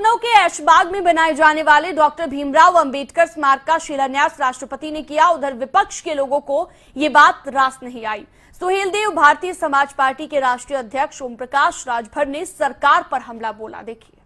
लखनऊ के ऐशबाग में बनाए जाने वाले डॉक्टर भीमराव अंबेडकर स्मारक का शिलान्यास राष्ट्रपति ने किया। उधर विपक्ष के लोगों को ये बात रास नहीं आई। सुहेलदेव भारतीय समाज पार्टी के राष्ट्रीय अध्यक्ष ओम प्रकाश राजभर ने सरकार पर हमला बोला। देखिए।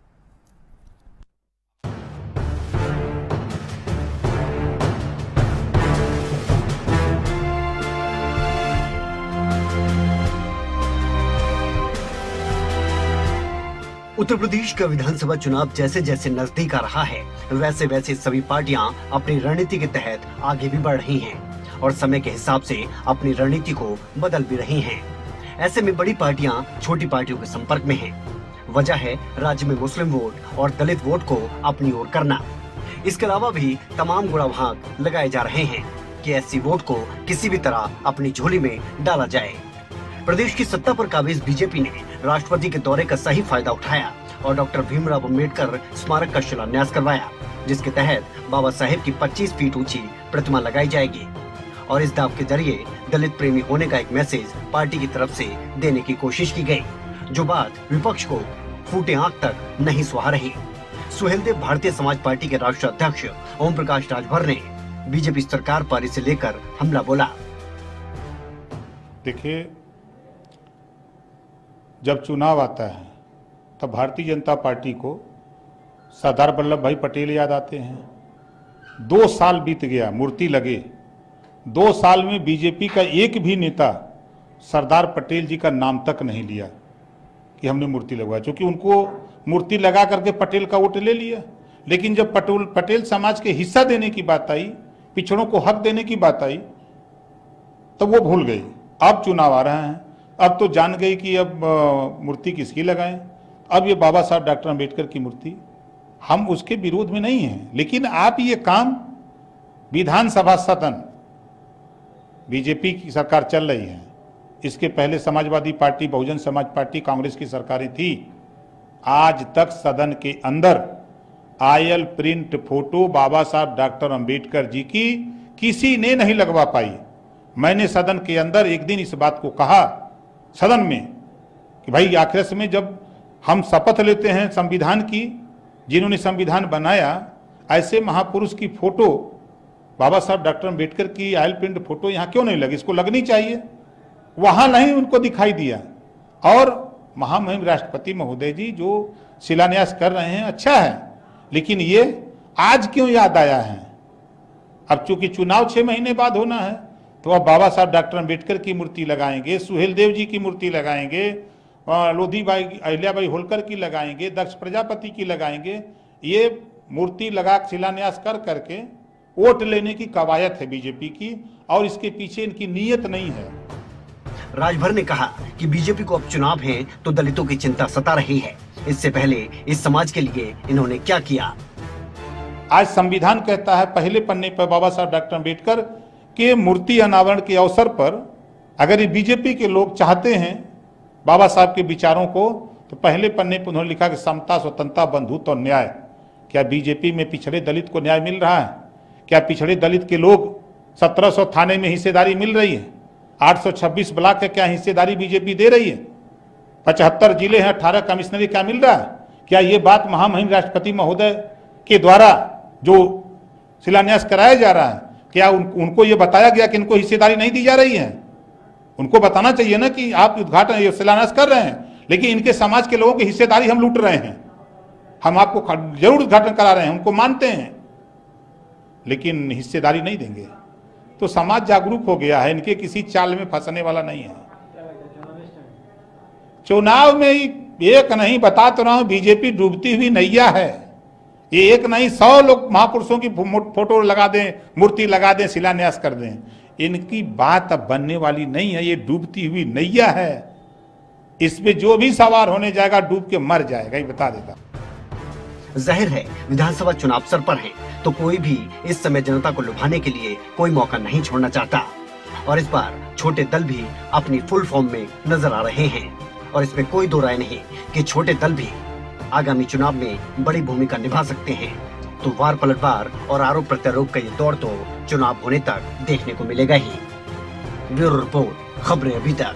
उत्तर प्रदेश का विधानसभा चुनाव जैसे जैसे नजदीक आ रहा है, वैसे वैसे सभी पार्टियां अपनी रणनीति के तहत आगे भी बढ़ रही हैं और समय के हिसाब से अपनी रणनीति को बदल भी रही हैं। ऐसे में बड़ी पार्टियां छोटी पार्टियों के संपर्क में हैं। वजह है राज्य में मुस्लिम वोट और दलित वोट को अपनी ओर करना। इसके अलावा भी तमाम गुणाभाग लगाए जा रहे हैं कि ऐसी वोट को किसी भी तरह अपनी झोली में डाला जाए। प्रदेश की सत्ता पर काबिज बीजेपी ने राष्ट्रपति के दौरे का सही फायदा उठाया और डॉक्टर भीमराव अंबेडकर स्मारक का शिलान्यास करवाया, जिसके तहत बाबा साहेब की 25 फीट ऊंची प्रतिमा लगाई जाएगी और इस दाव के जरिए दलित प्रेमी होने का एक मैसेज पार्टी की तरफ से देने की कोशिश की गई, जो बात विपक्ष को फूटे आंख तक नहीं सुहा रही। सुहेलदेव भारतीय समाज पार्टी के राष्ट्रीय अध्यक्ष ओम प्रकाश राजभर ने बीजेपी सरकार पर इसे लेकर हमला बोला। देखिए, जब चुनाव आता है तब भारतीय जनता पार्टी को सरदार वल्लभ भाई पटेल याद आते हैं। 2 साल बीत गया, मूर्ति लगे। 2 साल में बीजेपी का एक भी नेता सरदार पटेल जी का नाम तक नहीं लिया कि हमने मूर्ति लगवाया, क्योंकि उनको मूर्ति लगा करके पटेल का वोट ले लिया। लेकिन जब पटेल समाज के हिस्सा देने की बात आई, पिछड़ों को हक देने की बात आई, तब वो भूल गए। अब चुनाव आ रहा है, अब तो जान गई कि अब मूर्ति किसकी लगाएं। अब ये बाबा साहब डॉक्टर अंबेडकर की मूर्ति, हम उसके विरोध में नहीं हैं, लेकिन आप ये काम विधानसभा सदन बीजेपी की सरकार चल रही है, इसके पहले समाजवादी पार्टी, बहुजन समाज पार्टी, कांग्रेस की सरकारें थी। आज तक सदन के अंदर आयल प्रिंट फोटो बाबा साहब डॉक्टर अंबेडकर जी की किसी ने नहीं लगवा पाई। मैंने सदन के अंदर एक दिन इस बात को कहा सदन में कि भाई आखिर में जब हम शपथ लेते हैं संविधान की, जिन्होंने संविधान बनाया, ऐसे महापुरुष की फोटो बाबा साहब डॉक्टर अंबेडकर की आयल प्रिंट फोटो यहाँ क्यों नहीं लगी? इसको लगनी चाहिए। वहां नहीं उनको दिखाई दिया। और महामहिम राष्ट्रपति महोदय जी जो शिलान्यास कर रहे हैं, अच्छा है, लेकिन ये आज क्यों याद आया है? अब चूंकि चुनाव 6 महीने बाद होना है, तो अब बाबा साहब डॉक्टर अंबेडकर की मूर्ति लगाएंगे, सुहेलदेव जी की मूर्ति लगाएंगे, लोधीबाई अहिल्याबाई होलकर की लगाएंगे, दक्ष प्रजापति की लगाएंगे। ये मूर्ति लगा शिलान्यास कर करके वोट लेने की कवायद है बीजेपी की, और इसके पीछे इनकी नीयत नहीं है। राजभर ने कहा कि बीजेपी को अब चुनाव है तो दलितों की चिंता सता रही है। इससे पहले इस समाज के लिए इन्होंने क्या किया? आज संविधान कहता है पहले पन्ने पर बाबा साहब डॉक्टर अंबेडकर के मूर्ति अनावरण के अवसर पर, अगर ये बीजेपी के लोग चाहते हैं बाबा साहब के विचारों को, तो पहले पन्ने पर उन्होंने लिखा कि समता, स्वतंत्रता, बंधुत्व और न्याय। क्या बीजेपी में पिछड़े दलित को न्याय मिल रहा है? क्या पिछड़े दलित के लोग 1700 थाने में हिस्सेदारी मिल रही है? 826 ब्लॉक का क्या हिस्सेदारी बीजेपी दे रही है? 75 जिले हैं, 18 कमिश्नरी क्या मिल रहा है? क्या ये बात महामहिम राष्ट्रपति महोदय के द्वारा जो शिलान्यास कराया जा रहा है, क्या उनको ये बताया गया कि इनको हिस्सेदारी नहीं दी जा रही है? उनको बताना चाहिए ना कि आप उद्घाटन शिलान्यास कर रहे हैं, लेकिन इनके समाज के लोगों की हिस्सेदारी हम लूट रहे हैं। हम आपको जरूर उद्घाटन करा रहे हैं, उनको मानते हैं, लेकिन हिस्सेदारी नहीं देंगे। तो समाज जागरूक हो गया है, इनके किसी चाल में फंसने वाला नहीं है। चुनाव में एक नहीं, बता तो रहा हूं, बीजेपी डूबती हुई नैया है। ये एक नहीं 100 लोग महापुरुषों की फोटो लगा दें, मूर्ति लगा दें, शिलान्यास कर दें, इनकी बात अब बनने वाली नहीं है। ये डूबती हुई नैया है, इसमें जो भी सवार होने जाएगा डूब के मर जाएगा, ये बता देता। जाहिर है विधानसभा चुनाव सर पर है, तो कोई भी इस समय जनता को लुभाने के लिए कोई मौका नहीं छोड़ना चाहता, और इस बार छोटे दल भी अपनी फुल फॉर्म में नजर आ रहे हैं। और इसमें कोई दो राय नहीं कि छोटे दल भी आगामी चुनाव में बड़ी भूमिका निभा सकते हैं। तो वार पलटवार और आरोप प्रत्यारोप का ये दौर तो चुनाव होने तक देखने को मिलेगा ही। ब्यूरो रिपोर्ट, खबरें अभी तक।